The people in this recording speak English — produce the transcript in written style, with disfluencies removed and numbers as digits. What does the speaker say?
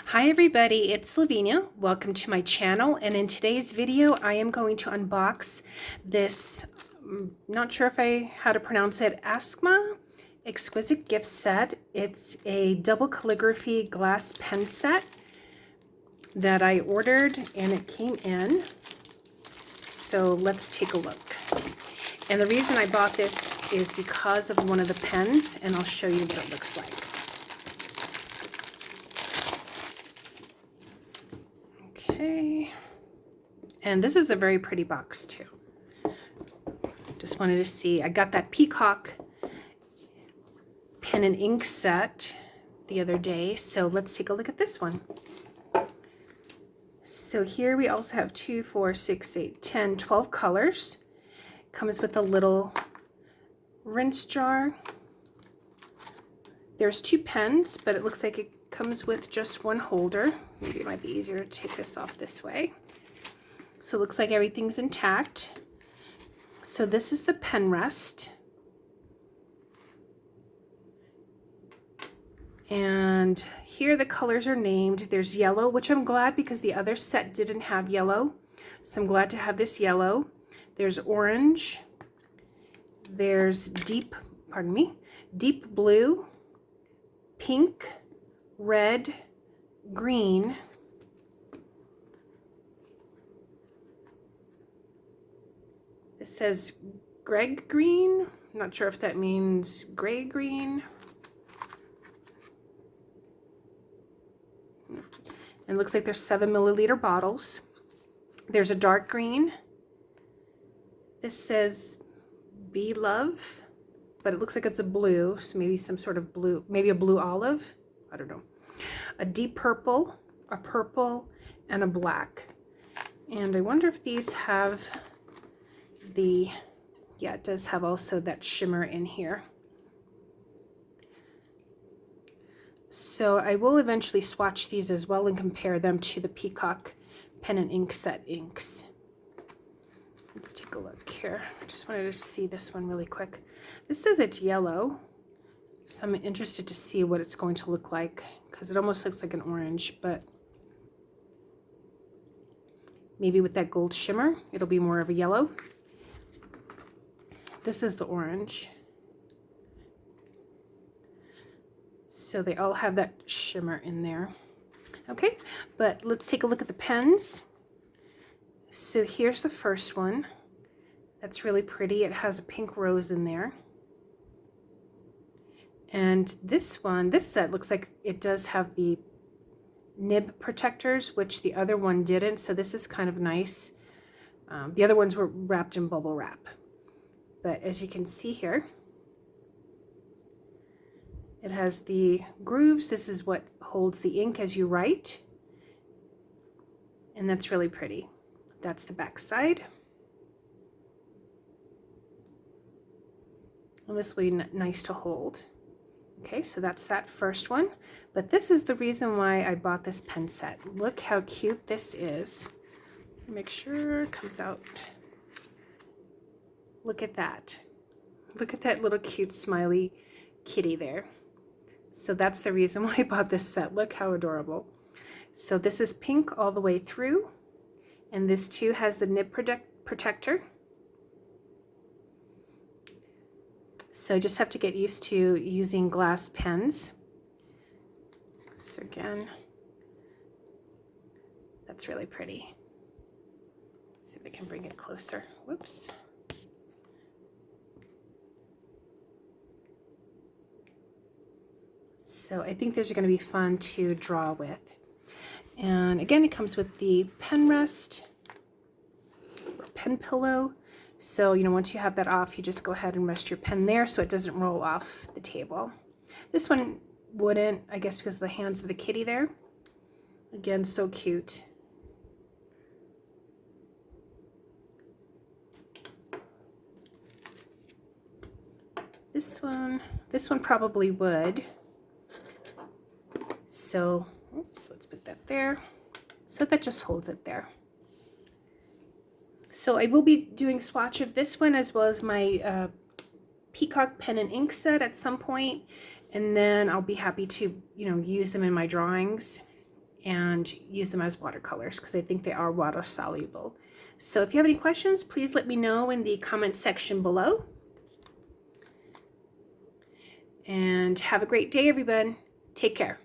Hi everybody, it's Lavinia. Welcome to my channel, and in today's video I am going to unbox this, not sure if how to pronounce it, Asxma exquisite gift set. It's a double calligraphy glass pen set that I ordered and it came in. So let's take a look. And the reason I bought this is because of one of the pens, and I'll show you what it looks like. Okay, and this is a very pretty box too. Just wanted to see, I got that peacock pen and ink set the other day, so let's take a look at this one. So here we also have 2, 4, 6, 8, 10, 12 colors. Comes with a little rinse jar. There's 2 pens, but it looks like it comes with just one holder. Maybe it might be easier to take this off this way. So it looks like everything's intact. So this is the pen rest. And here the colors are named. There's yellow, which I'm glad because the other set didn't have yellow. So I'm glad to have this yellow. There's orange. There's deep blue, pink, red, green, it says Greg green. I'm not sure if that means gray green. And it looks like there's 7 milliliter bottles. There's a dark green. This says Be Love, but it looks like it's a blue, so maybe some sort of blue, maybe a blue olive. I don't know. A deep purple, a purple, and a black. And I wonder if these have the, yeah, it does have also that shimmer in here. So I will eventually swatch these as well and compare them to the Peacock pen and ink set inks. Let's take a look here. I just wanted to see this one really quick. This says it's yellow, so I'm interested to see what it's going to look like because it almost looks like an orange, but maybe with that gold shimmer, it'll be more of a yellow. This is the orange. So they all have that shimmer in there. Okay, but let's take a look at the pens. So here's the first one. That's really pretty. It has a pink rose in there. And this one, this set looks like it does have the nib protectors, which the other one didn't. So this is kind of nice. The other ones were wrapped in bubble wrap. But as you can see here, it has the grooves. This is what holds the ink as you write. And that's really pretty. That's the back side. And this will be nice to hold. Okay, so that's that first one. But this is the reason why I bought this pen set. Look how cute this is. Make sure it comes out. Look at that. Look at that little cute smiley kitty there. So that's the reason why I bought this set. Look how adorable. So this is pink all the way through. And this too has the nib protector. So just have to get used to using glass pens. So again, that's really pretty. Let's see if I can bring it closer. Whoops. So I think these are going to be fun to draw with. And again, it comes with the pen rest or pen pillow. So, you know, once you have that off, you just go ahead and rest your pen there so it doesn't roll off the table. This one wouldn't, I guess, because of the hands of the kitty there. Again, so cute. This one probably would. So, oops, let's put that there. So that just holds it there. So I will be doing swatch of this one as well as my Peacock pen and ink set at some point, and then I'll be happy to, use them in my drawings and use them as watercolors because I think they are water soluble. So if you have any questions, please let me know in the comment section below. And have a great day, everyone. Take care.